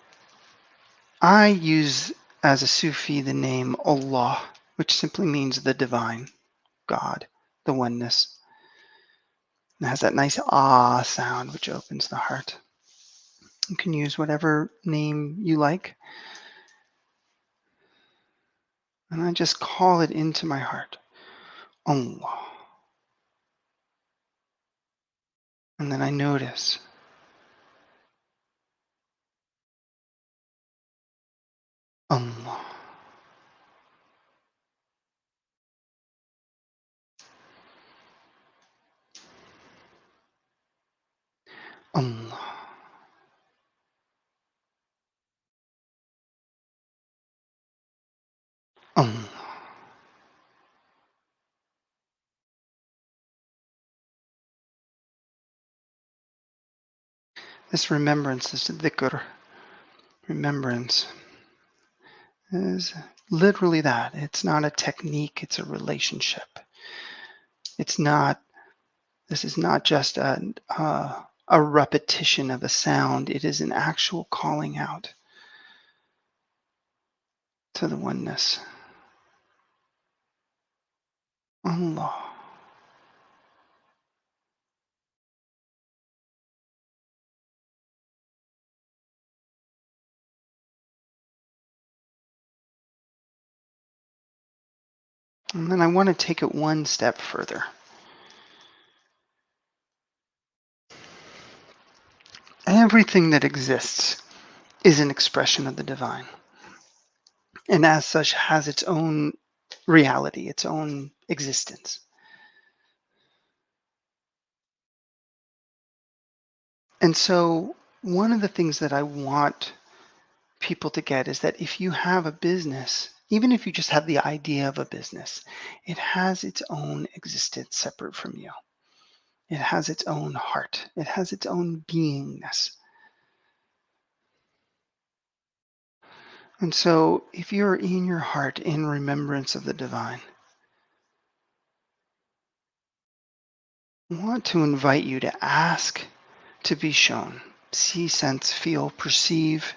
I use as a Sufi the name Allah, which simply means the divine, God, the oneness. It has that nice ah sound which opens the heart. You can use whatever name you like. And I just call it into my heart. Allah. And then I notice. Allah. Allah. Allah. This remembrance, this dhikr, remembrance, is literally that. It's not a technique, it's a relationship. It's not, this is not just a repetition of a sound, it is an actual calling out to the oneness. Allah. And then I want to take it one step further. Everything that exists is an expression of the divine, and as such has its own reality, its own existence. And so one of the things that I want people to get is that if you have a business, even if you just have the idea of a business, it has its own existence separate from you. It has its own heart. It has its own beingness. And so if you're in your heart in remembrance of the divine, I want to invite you to ask to be shown, see, sense, feel, perceive,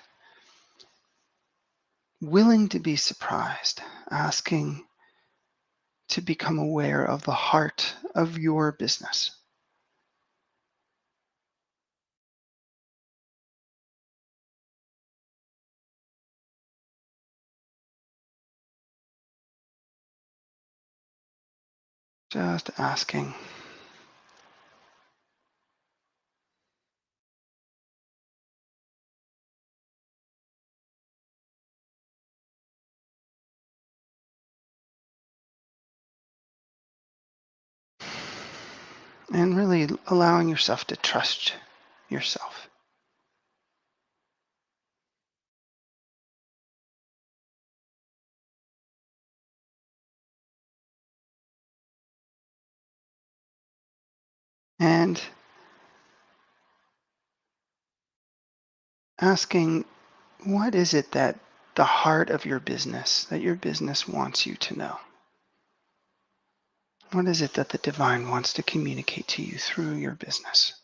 willing to be surprised, asking to become aware of the heart of your business. Just asking. And really allowing yourself to trust yourself. And asking, what is it that the heart of your business, that your business wants you to know? What is it that the divine wants to communicate to you through your business?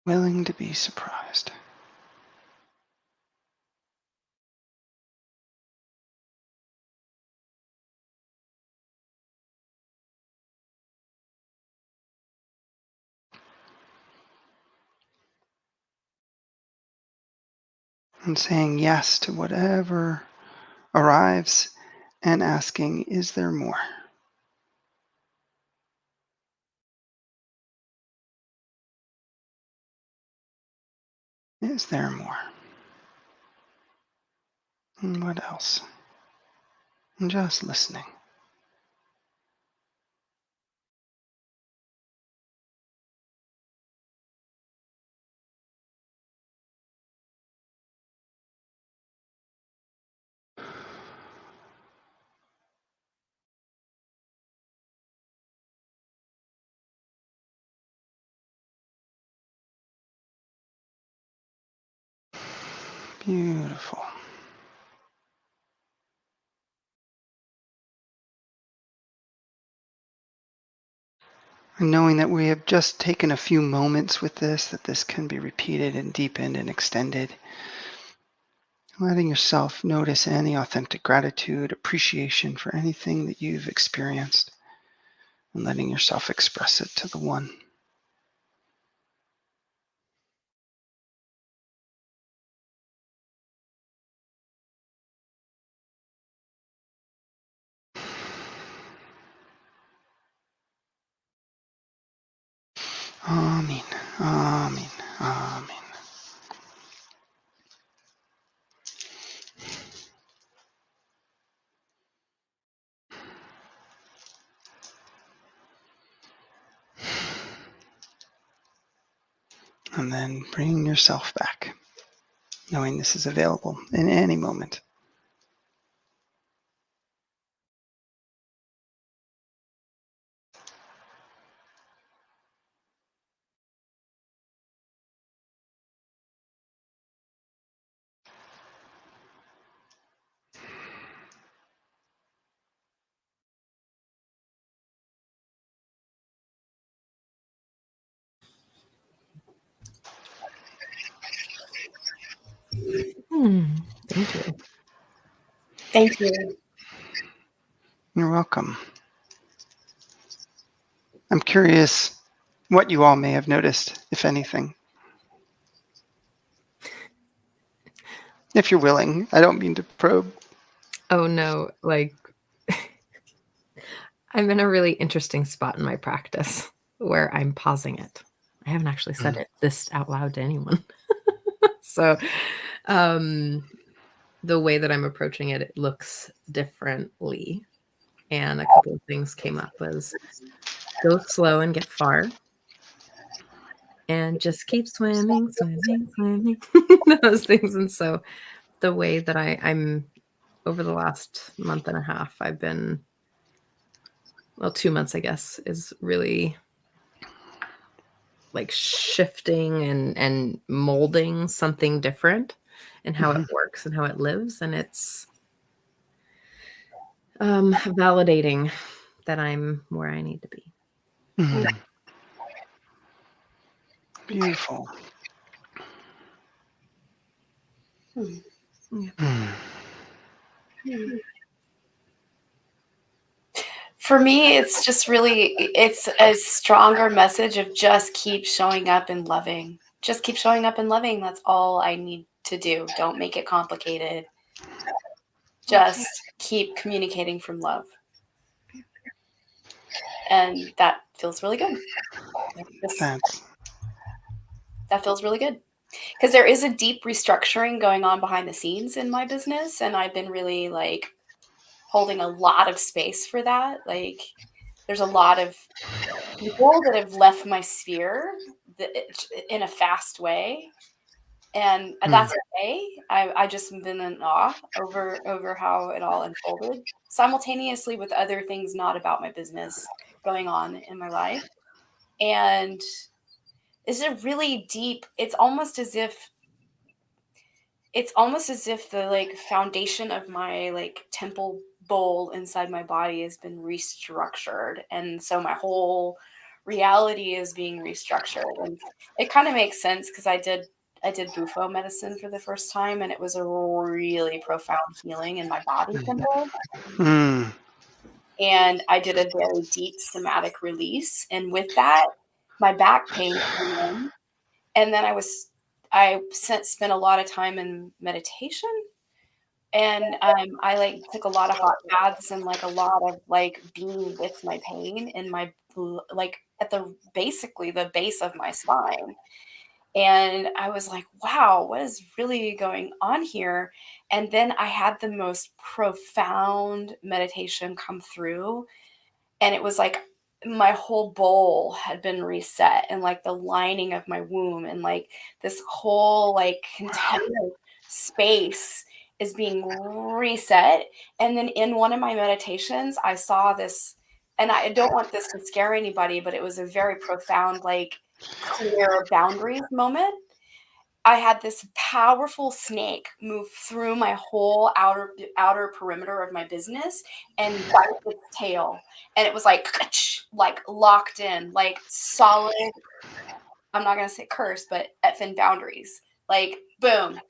Willing to be surprised. And saying yes to whatever arrives and asking, is there more? Is there more? And what else? And just listening. Beautiful. And knowing that we have just taken a few moments with this, that this can be repeated and deepened and extended. Letting yourself notice any authentic gratitude, appreciation for anything that you've experienced, and letting yourself express it to the one. Amen. Amen. Amen. And then bringing yourself back, knowing this is available in any moment. Thank you. Thank you. You're welcome. I'm curious what you all may have noticed, if anything. If you're willing, I don't mean to probe. Oh no, like I'm in a really interesting spot in my practice where I'm pausing it. I haven't actually said it this out loud to anyone. So the way that I'm approaching it, it looks differently. And a couple of things came up was go slow and get far. And just keep swimming, swimming, swimming. Those things. And so the way that I'm over the last month and a half, I've been, well, 2 months, I guess, is really like shifting and molding something different and how it works and how it lives. And it's validating that I'm where I need to be. Mm. Beautiful. Yeah. Mm. For me, it's just really, it's a stronger message of just keep showing up and loving. Just keep showing up and loving. That's all I need to do. Don't make it complicated. Just keep communicating from love. And that feels really good. That feels really good. Because there is a deep restructuring going on behind the scenes in my business. And I've been really like holding a lot of space for that. Like there's a lot of people that have left my sphere in a fast way. And that's okay. I just been in awe over how it all unfolded simultaneously with other things not about my business going on in my life. And it's a really deep, it's almost as if the like foundation of my like temple bowl inside my body has been restructured. And so my whole reality is being restructured. And it kind of makes sense because I did Bufo medicine for the first time, and it was a really profound healing in my body temple. And I did a very deep somatic release. And with that, my back pain came in. And then I spent a lot of time in meditation. And I like took a lot of hot baths and like a lot of like being with my pain in my like at basically the base of my spine. And I was like, wow, what is really going on here? And then I had the most profound meditation come through. And it was like my whole bowl had been reset, and like the lining of my womb and like this whole like container space is being reset. And then in one of my meditations, I saw this, and I don't want this to scare anybody, but it was a very profound, like clear boundaries moment. I had this powerful snake move through my whole outer perimeter of my business and bite its tail. And it was like locked in, like solid. I'm not going to say curse, but effing boundaries. Like, boom,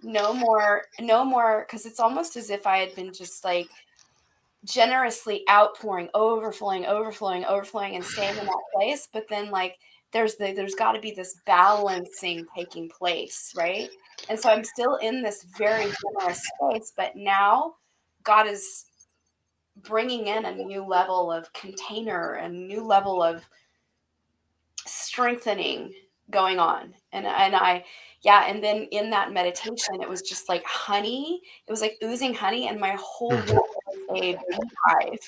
no more. Because it's almost as if I had been just like generously outpouring, overflowing, and staying in that place. But then like, there's got to be this balancing taking place, right? And so I'm still in this very generous space, but now God is bringing in a new level of container, a new level of strengthening going on. And then in that meditation, it was just like honey. It was like oozing honey, and my whole womb was a beehive.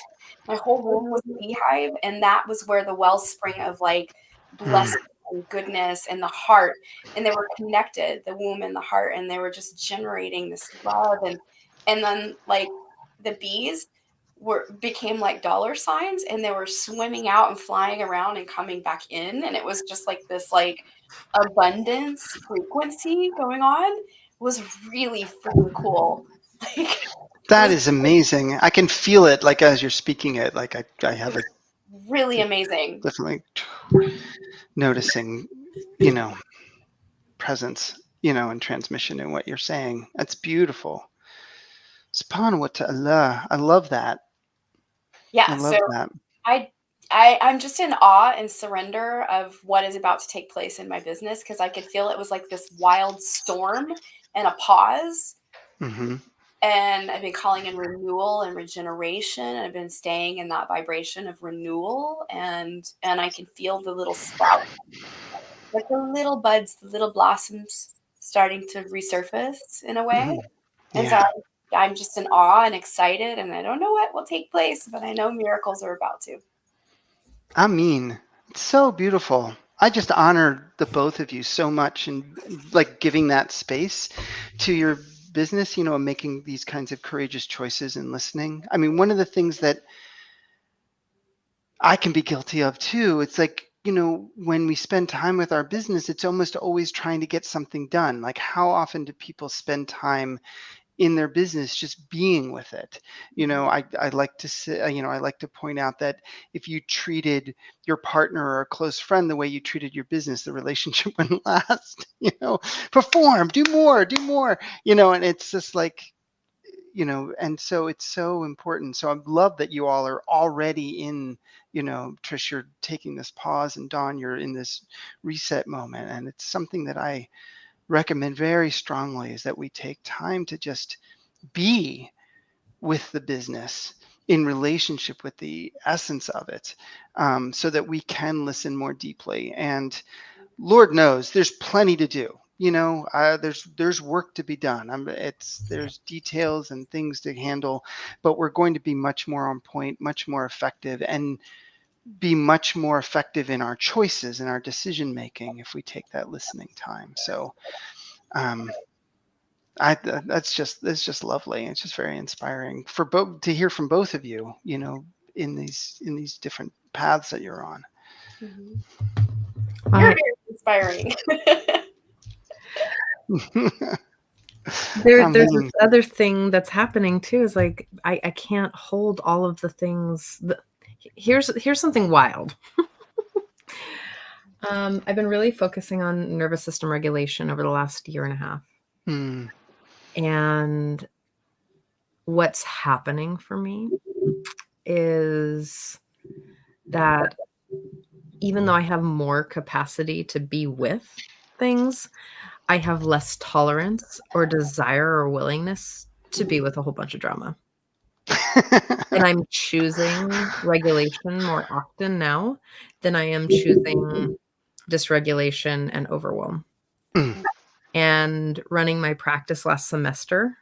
My whole womb was a beehive, and that was where the wellspring of like blessing and goodness and the heart, and they were connected, the womb and the heart, and they were just generating this love. And then like the bees became like dollar signs, and they were swimming out and flying around and coming back in, and it was just like this like abundance frequency going on. It was really freaking cool. That is amazing. I can feel it like as you're speaking it. Like I have it really amazing. definitely noticing, presence, and transmission in what you're saying. That's beautiful. Subhanahu wa ta'ala. I love that. Yeah. I love that. I'm just in awe and surrender of what is about to take place in my business, because I could feel it was like this wild storm and a pause. Mm-hmm. And I've been calling in renewal and regeneration. I've been staying in that vibration of renewal, and I can feel the little sprouts, like the little buds, the little blossoms starting to resurface in a way. Mm-hmm. And so I'm just in awe and excited, and I don't know what will take place, but I know miracles are about to. I mean, it's so beautiful. I just honor the both of you so much, and like giving that space to your business, making these kinds of courageous choices and listening. I mean, one of the things that I can be guilty of too, it's like, when we spend time with our business, it's almost always trying to get something done. Like, how often do people spend time in their business just being with it? I like to say, I like to point out that if you treated your partner or a close friend the way you treated your business, the relationship wouldn't last. Perform, do more, and it's just like, and so it's so important. So I love that you all are already in, Trish, you're taking this pause, and Dawn, you're in this reset moment. And it's something that I recommend very strongly, is that we take time to just be with the business in relationship with the essence of it, so that we can listen more deeply. And Lord knows there's plenty to do. There's work to be done. There's details and things to handle, but we're going to be much more on point, much more effective, and be much more effective in our choices and our decision making if we take that listening time. So, um, that's just lovely. It's just very inspiring for both to hear from both of you. In these different paths that you're on. Mhm. I- Very, very inspiring. there's this Amen. other thing that's happening too, is like I can't hold all of the things. Here's something wild. I've been really focusing on nervous system regulation over the last year and a half. Mm. And what's happening for me is that even though I have more capacity to be with things, I have less tolerance or desire or willingness to be with a whole bunch of drama. And I'm choosing regulation more often now than I am choosing dysregulation and overwhelm. Mm. And running my practice last semester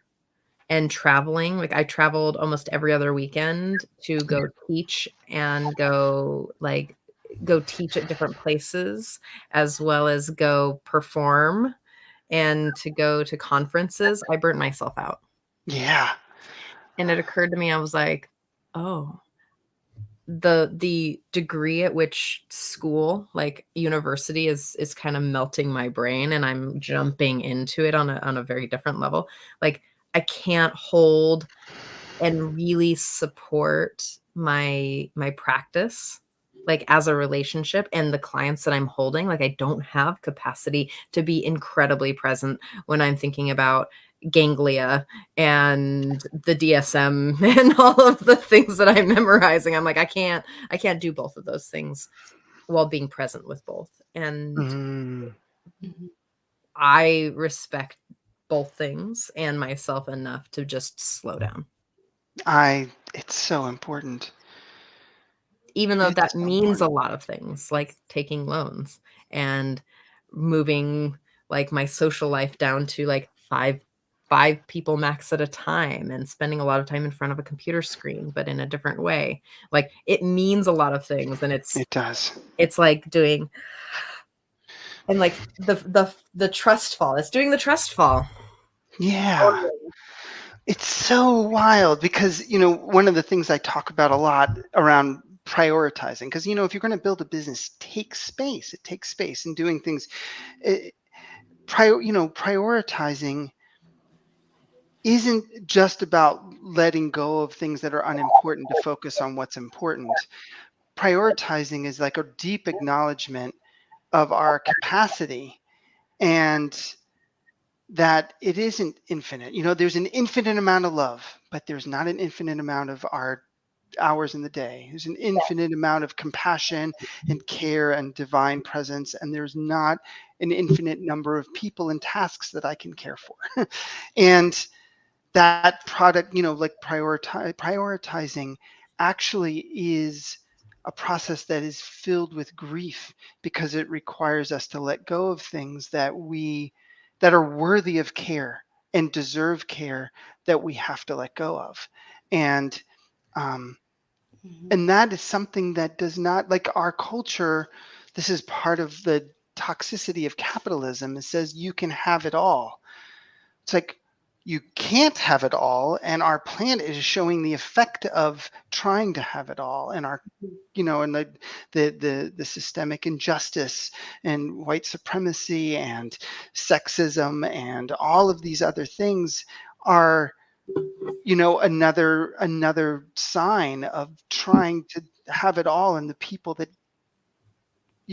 and traveling, like I traveled almost every other weekend to go teach and go teach at different places, as well as go perform and to go to conferences. I burnt myself out. Yeah. And it occurred to me, I was like, oh, the degree at which school, like university, is kind of melting my brain, and I'm jumping into it on a very different level. Like I can't hold and really support my practice like as a relationship and the clients that I'm holding. Like I don't have capacity to be incredibly present when I'm thinking about ganglia and the DSM and all of the things that I'm memorizing. I'm like, I can't do both of those things while being present with both. And Mm. Mhm. I respect both things and myself enough to just slow down. It's so important. Even though It's that so means a important. lot of things, like taking loans and moving like my social life down to like five people max at a time, and spending a lot of time in front of a computer screen, but in a different way. Like it means a lot of things, and It does. it's like doing, and like the trust fall. It's doing the trust fall. Yeah. It's so wild because, one of the things I talk about a lot around prioritizing, because, if you're going to build a business, it takes space, and doing things, prioritizing isn't just about letting go of things that are unimportant to focus on what's important. Prioritizing is like a deep acknowledgement of our capacity, and that it isn't infinite. There's an infinite amount of love, but there's not an infinite amount of our hours in the day. There's an infinite amount of compassion and care and divine presence, and there's not an infinite number of people and tasks that I can care for. And that product, like prioritizing actually is a process that is filled with grief, because it requires us to let go of things that are worthy of care and deserve care, that we have to let go of. And um, Mhm. and that is something that does not, like our culture, this is part of the toxicity of capitalism. It says you can have it all. It's like you can't have it all, and our planet is showing the effect of trying to have it all, and and the systemic injustice and white supremacy and sexism and all of these other things are, another sign of trying to have it all, and the people that,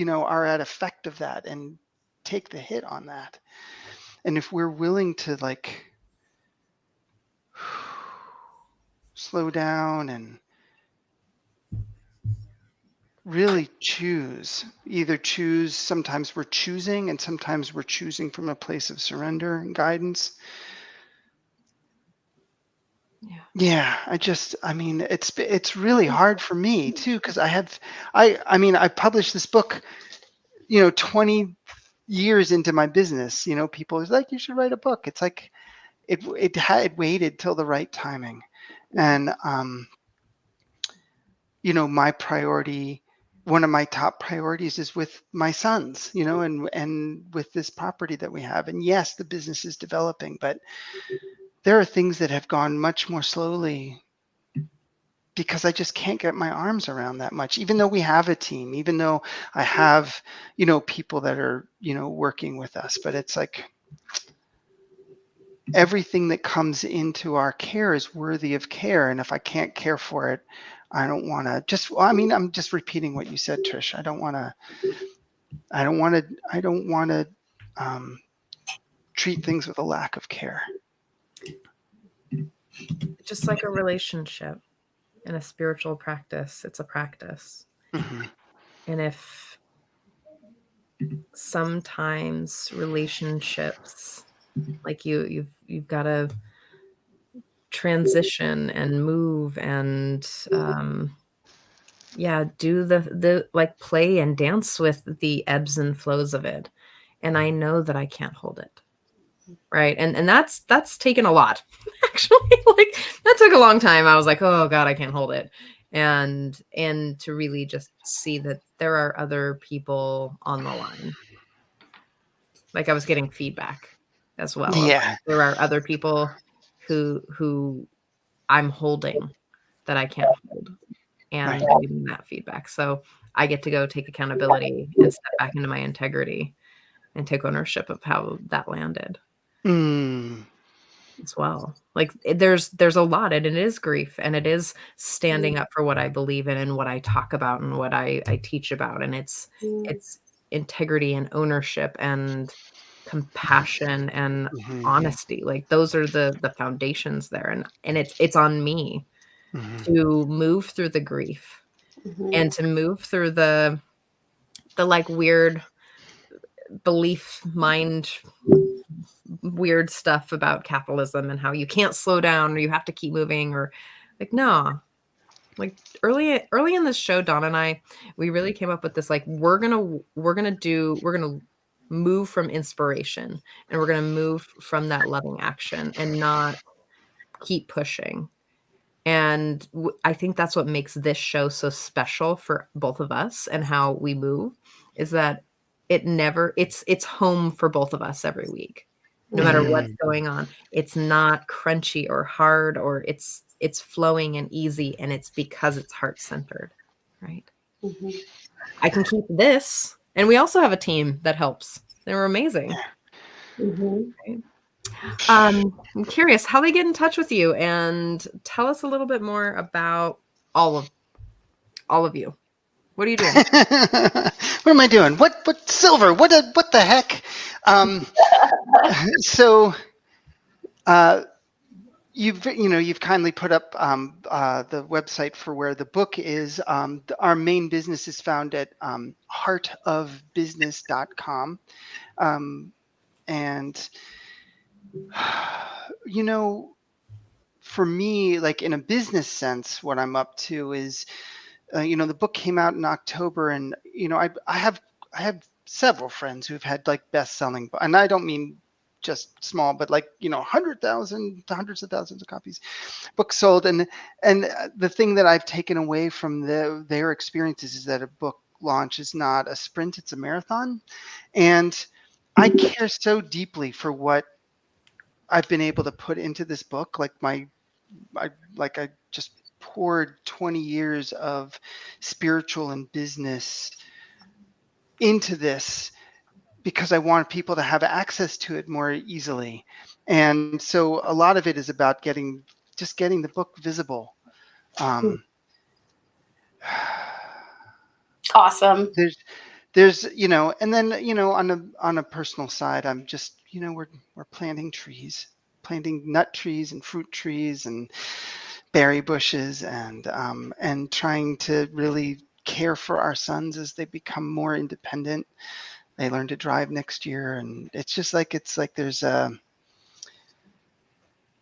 are at effect of that and take the hit on that. And if we're willing to, like, slow down and really choose. Either choose, sometimes we're choosing, and sometimes we're choosing from a place of surrender and guidance. Yeah, I mean, it's really hard for me too, because I published this book, 20 years into my business. People was like, you should write a book. It's like it waited till the right timing, and my priority, one of my top priorities is with my sons, and with this property that we have. And yes, the business is developing, but there are things that have gone much more slowly because I just can't get my arms around that much, even though we have a team, even though I have, people that are, working with us. But it's like everything that comes into our care is worthy of care. And if I can't care for it, I don't want to I'm just repeating what you said, Trish. I don't want to treat things with a lack of care. Just like a relationship and a spiritual practice, it's a practice. Mm-hmm. And if sometimes relationships, like you've got to transition and move and do the like play and dance with the ebbs and flows of it. And I know that I can't hold it. Right. And that's taken a lot. Actually, like that took a long time. I was like, oh God, I can't hold it. And to really just see that there are other people on the line. Like I was getting feedback as well. Yeah. There are other people who I'm holding that I can't hold, and Right. giving that feedback. So I get to go take accountability and step back into my integrity and take ownership of how that landed as well. Like there's a lot, and it is grief, and it is standing up for what I believe in and what I talk about and what I teach about. And it's integrity and ownership and compassion and honesty. Like those are the foundations there. And it's on me to move through the grief and to move through the like weird belief mind weird stuff about capitalism and how you can't slow down or you have to keep moving, or like, no. Like early in this show, Dawn and I, we really came up with this, like, we're gonna move from inspiration, and we're gonna move from that loving action and not keep pushing. And I think that's what makes this show so special for both of us, and how we move is that it's home for both of us every week. No matter what's going on, it's not crunchy or hard, or it's flowing and easy, and it's because it's heart-centered, right? I can keep this, and we also have a team that helps. They're amazing. Right? I'm curious how they get in touch with you, and tell us a little bit more about all of you. What are you doing? What am I doing? What silver? What the heck? So you've kindly put up the website for where the book is. Our main business is found at heartofbusiness.com. And for me, like in a business sense, what I'm up to is the book came out in October, and I have several friends who've had like best-selling, and I don't mean just small, but like 100,000 to hundreds of thousands of copies, books sold. And the thing that I've taken away from their experiences is that a book launch is not a sprint; it's a marathon. And I care so deeply for what I've been able to put into this book. Like I just poured 20 years of spiritual and business into this because I want people to have access to it more easily. And so a lot of it is about getting the book visible. Awesome. There's and then on a personal side, I'm just we're planting nut trees and fruit trees and berry bushes and trying to really care for our sons as they become more independent. They learn to drive next year, and it's like there's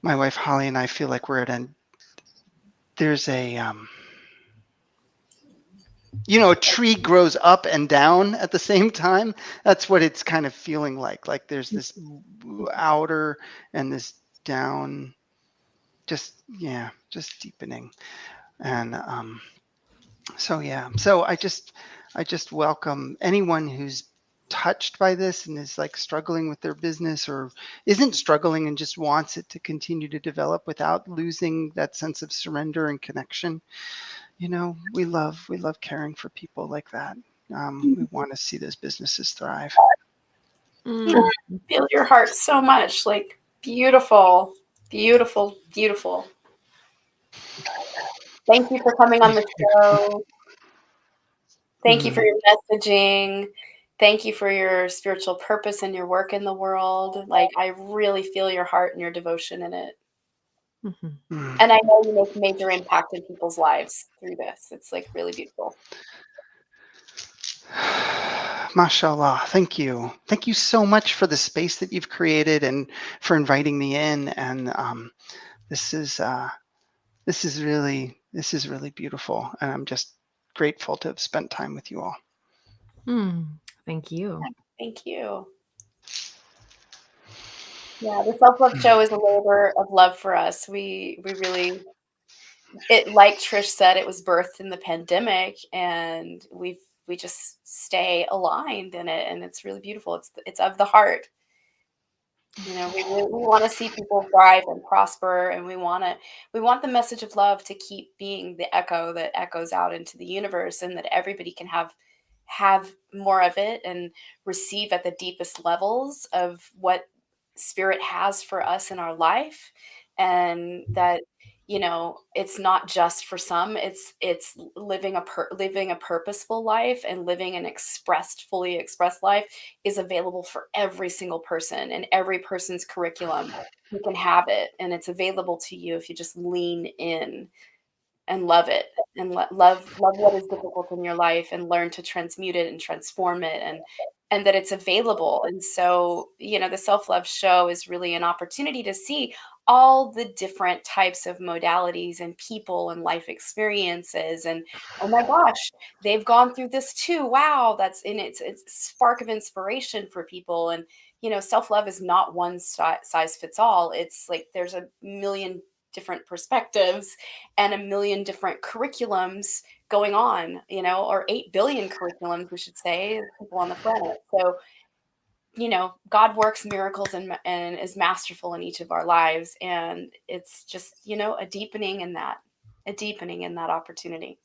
my wife Holly and I feel like we're at there's a a tree grows up and down at the same time. That's what it's kind of feeling like. Like there's this outer and this down, just deepening. And so I just welcome anyone who's touched by this and is like struggling with their business or isn't struggling and just wants it to continue to develop without losing that sense of surrender and connection. We love caring for people like that. We want to see those businesses thrive. I feel your heart so much. Like, beautiful, beautiful, beautiful. Thank you for coming on the show. Thank you for your messaging. Thank you for your spiritual purpose and your work in the world. Like, I really feel your heart and your devotion in it. And I know you make major impact in people's lives through this. It's like really beautiful. Mashallah. Thank you. Thank you so much for the space that you've created and for inviting me in. And this is really beautiful. And I'm just grateful to have spent time with you all. Thank you. Thank you. Yeah, the Self-Love Show is a labor of love for us. We really, like Trish said, it was birthed in the pandemic, and we just stay aligned in it, and it's really beautiful. It's of the heart. We want to see people thrive and prosper, and we want the message of love to keep being the echo that echoes out into the universe, and that everybody can have more of it and receive at the deepest levels of what spirit has for us in our life. And that it's not just for some. It's living a purposeful life, and living an fully expressed life is available for every single person, and every person's curriculum. You can have it, and it's available to you if you just lean in and love it, and love what is difficult in your life, and learn to transmute it and transform it, and that it's available. And so, the Self-Love Show is really an opportunity to see all the different types of modalities and people and life experiences. And oh my gosh, they've gone through this too. Wow, that's in it's spark of inspiration for people. And self-love is not one size fits all. It's like there's a million different perspectives and a million different curriculums going on, or 8 billion curriculums, we should say, people on the planet. So, God works miracles and is masterful in each of our lives. And it's just, a deepening in that opportunity.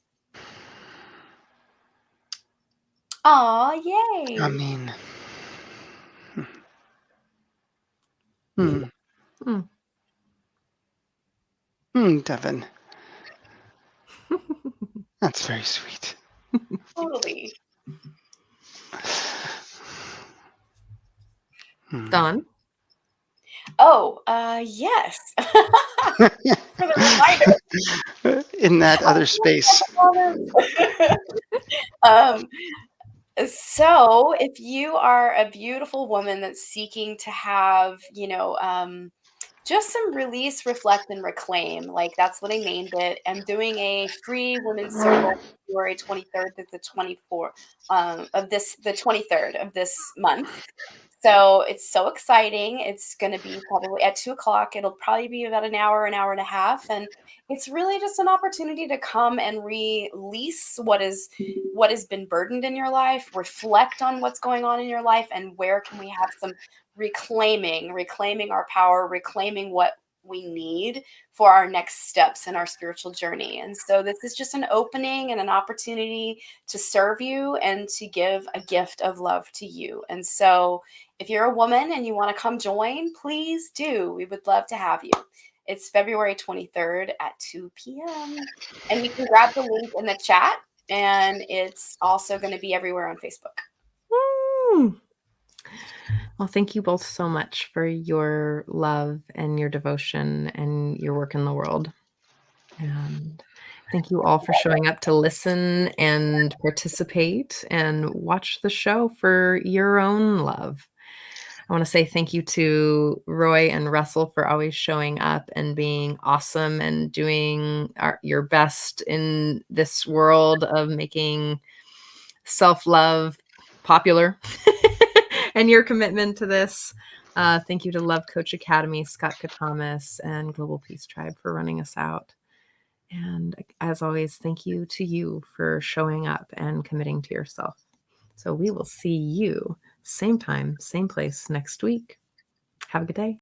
Aw, yay. I mean, Devin. That's very sweet. Totally. Dawn? Oh, yes. For the reminder. In that other space. So if you are a beautiful woman that's seeking to have, just some release, reflect, and reclaim, like that's what I named it. I'm doing a free women's circle February 23rd to the 24th the 23rd of this month. So it's so exciting. It's going to be probably at 2:00. It'll probably be about an hour and a half. And it's really just an opportunity to come and release what has been burdened in your life, reflect on what's going on in your life, and where can we have some reclaiming our power, reclaiming what we need for our next steps in our spiritual journey. And so this is just an opening and an opportunity to serve you and to give a gift of love to you. And so if you're a woman and you want to come join, please do. We would love to have you. It's February 23rd at 2 p.m. And you can grab the link in the chat, and it's also going to be everywhere on Facebook. Well, thank you both so much for your love and your devotion and your work in the world. And thank you all for showing up to listen and participate and watch the show for your own love. I want to say thank you to Roy and Russell for always showing up and being awesome and doing your best in this world of making self-love popular and your commitment to this. Thank you to Love Coach Academy, Scott Katamas, and Global Peace Tribe for running us out. And as always, thank you to you for showing up and committing to yourself. So we will see you same time, same place next week. Have a good day.